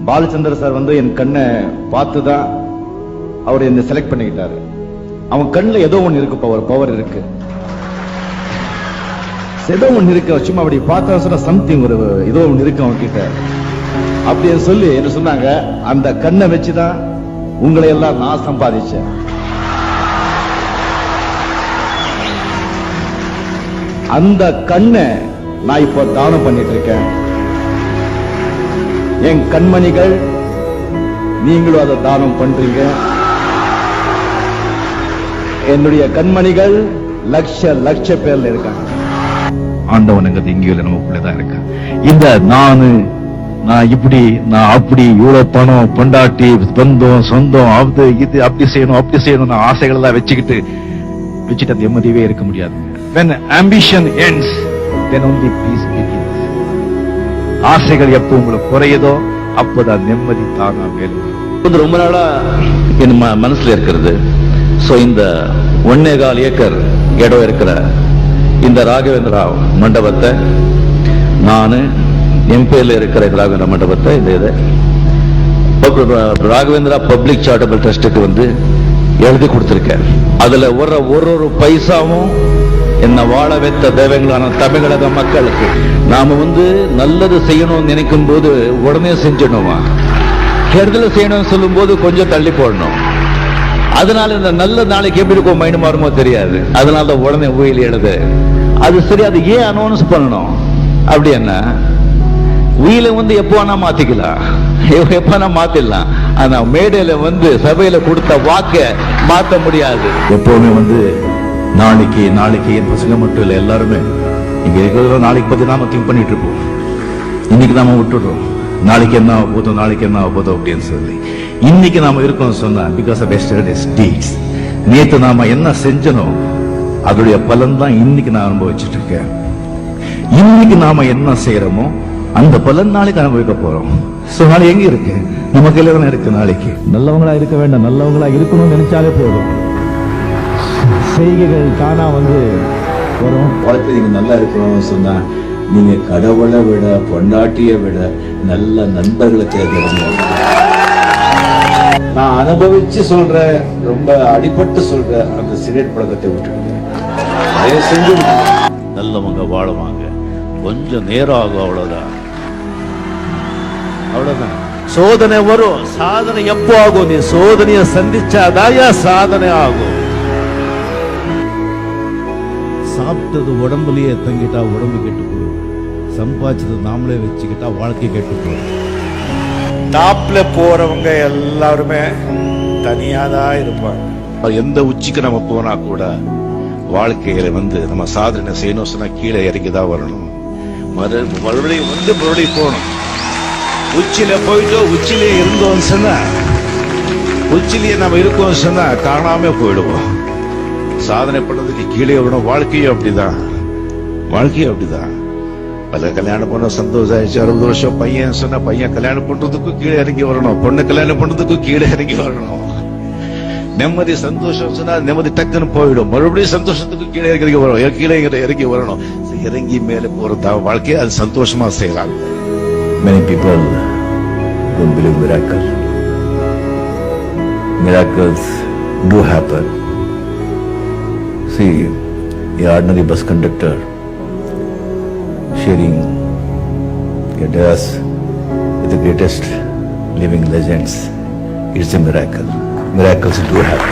Balachandra sir வந்து என் கண்ணை பார்த்துதான் அவர் என்ன செலக்ட் பண்ணிக்கிட்டாரு. அவன் கண்ணில் ஏதோ ஒண்ணு இருக்கு, பவர் இருக்கு, ஏதோ ஒண்ணு இருக்கு. சும்மா அப்படி பார்த்தா சொன்ன சம்திங் ஒரு ஏதோ ஒண்ணு இருக்கு அவன் கிட்ட அப்படின்னு சொல்லி என்ன சொன்னாங்க. அந்த கண்ணை வச்சுதான் உங்களை எல்லாம் நான் சம்பாதிச்சேன். அந்த கண்ணை நான் இப்போ தானம் பண்ணிட்டு இருக்கேன். என் கண்மணிகள், நீங்களும் அதை தானம் பண்றீங்க. என்னுடைய கண்மணிகள் லட்ச பேர்ல இருக்காங்க. ஆண்டவனுங்கிறது இங்கேயும் நமக்குள்ளதான் இருக்க. இந்த நான் இப்படி நான் அப்படி இவ்வளவு பணம் பொண்டாட்டி பந்தம் சொந்தம் அது இது அப்படி செய்யணும் ஆசைகள் எல்லாம் வச்சுட்டு அந்த நிம்மதியே இருக்க முடியாது. When ambition ends, then only peace begins. ஆசைகள் எப்போ உங்களுக்கு குறையதோ அப்போதான் நிம்மதி தானா மேலும். ரொம்ப நாளா என் மனசுல இருக்கிறது. சோ இந்த 1.25 ஏக்கர் இடம் இருக்கிற இந்த ராகவேந்திரா மண்டபத்தை நானு என் பேர்ல இருக்கிற ராகவேந்திரா மண்டபத்தை இந்த ராகவேந்திரா பப்ளிக் சாரிட்டபிள் ட்ரஸ்டுக்கு வந்து எழுதி கொடுத்திருக்கேன். அதுல ஒரு பைசாவும் என்ன வாழ வைத்த தெய்வங்களான தமிழக மக்களுக்கு நாம வந்து நல்லது செய்யணும்னு நினைக்கும் போது உடனே செஞ்சிடணுமா, கெடுதல் செய்யணும்னு சொல்லும் போது கொஞ்சம் தள்ளி போடணும். அதனால இந்த நல்ல நாளைக்கு எப்படி இருக்கும் மைண்ட் மாறுமோ தெரியாது. அதனால உடனே உயிர் எழுது. அது சரி, அது ஏன் அனௌன்ஸ் பண்ணணும்? அப்படி என்ன உயிரை வந்து எப்போ வேணா மாத்திக்கலாம், எப்ப மாத்திடலாம். ஆனா மேடையில வந்து சபையில கொடுத்த வாக்க மாத்த முடியாது. எப்பவுமே வந்து நாளைக்கு என் பசங்க மட்டும் இல்ல, எல்லாருமே இங்க இருக்கிற நாளைக்கு பத்தி நாம திங்க் பண்ணிட்டு இருப்போம். இன்னைக்கு நாம விட்டுடுறோம், நாளைக்கு என்ன போதும் அப்படின்னு சொல்லி. இன்னைக்கு நாம இருக்கோம் சொன்னா பிகாஸ் ஆஃப் எஸ்டர்டேஸ் டீட்ஸ். நேத்து நாம என்ன செஞ்சனோம் அதோடைய பலன் தான் இன்னைக்கு நான் அனுபவிச்சுட்டு இருக்கேன். இன்னைக்கு நாம என்ன செய்யறோமோ அந்த பலன் நாளைக்கு அனுபவிக்க போறோம். சோ நாளை எங்க இருக்கு? நம்ம கையில தானே இருக்கு. நாளைக்கு நல்லவங்களா இருக்க வேண்டாம், நல்லவங்களா இருக்கணும்னு நினைச்சாலே போதும், செய்கைகள் தானா வந்து வரும். வாழ்க்கை நீங்க நல்லா இருக்கணும்னு சொன்னா நீங்க கடவுளை விட பொண்டாட்டியை விட நல்ல நண்பர்களை தேர்ந்தெடுங்க. நான் அனுபவிச்சு சொல்றேன், ரொம்ப அடிபட்டு சொல்றேன், அந்த சிகரெட் பழக்கத்தை விட்டுடுங்க. செஞ்சு நல்லவங்க வாழுவாங்க, கொஞ்சம் நேரம் ஆகும், அவ்வளவுதான். சோதனை வரும், சாதனை எப்போ ஆகும்? நீ சோதனையை சந்திச்சாதாயா சாதனை ஆகும். சாப்பிட்டது உடம்புலயே தங்கிட்டா உடம்பு கெட்டு போடும், சம்பாதிச்சது நாமளே வச்சுக்கிட்டா வாழ்க்கை கெட்டு போடும். டாப்ல போறவங்க எல்லாருமே தனியாதான் இருப்பாங்க. எந்த உச்சிக்கு நம்ம போனா கூட வாழ்க்கையில வந்து நம்ம சாதனை செய்யணும் சொன்னா கீழே இறங்கிதான் வரணும். மறுபடியும் போகணும். உச்சியில போயிட்டோம், உச்சிலே இருந்தோம் சொன்னா, உச்சிலேயே நம்ம இருக்கோம் சொன்னா காணாம போயிடுவோம். சாதனை பண்ணதுக்கு கீழே விடணும். வாழ்க்கையும் அப்படிதான். பல கல்யாணம் பண்ண சந்தோஷம் ஆயிடுச்சு, 60 வருஷம் பையன் சொன்னா பையன் கல்யாணம் பண்றதுக்கும் கீழே இறங்கி வரணும், பொண்ணு கல்யாணம் பண்றதுக்கும் கீழே இறங்கி வரணும். நிம்மதி சந்தோஷம் சொன்னா நிம்மதி டக்குன்னு போயிடும், மறுபடியும் சந்தோஷத்துக்கு கீழே இறங்கி வரணும். இறங்கி மேலே போறதா வாழ்க்கையை, அது சந்தோஷமா செய்யலாம். Many people don't believe miracles. Miracles do happen. See, an ordinary bus conductor sharing a dais with the greatest living legends. It's a miracle. Miracles do happen.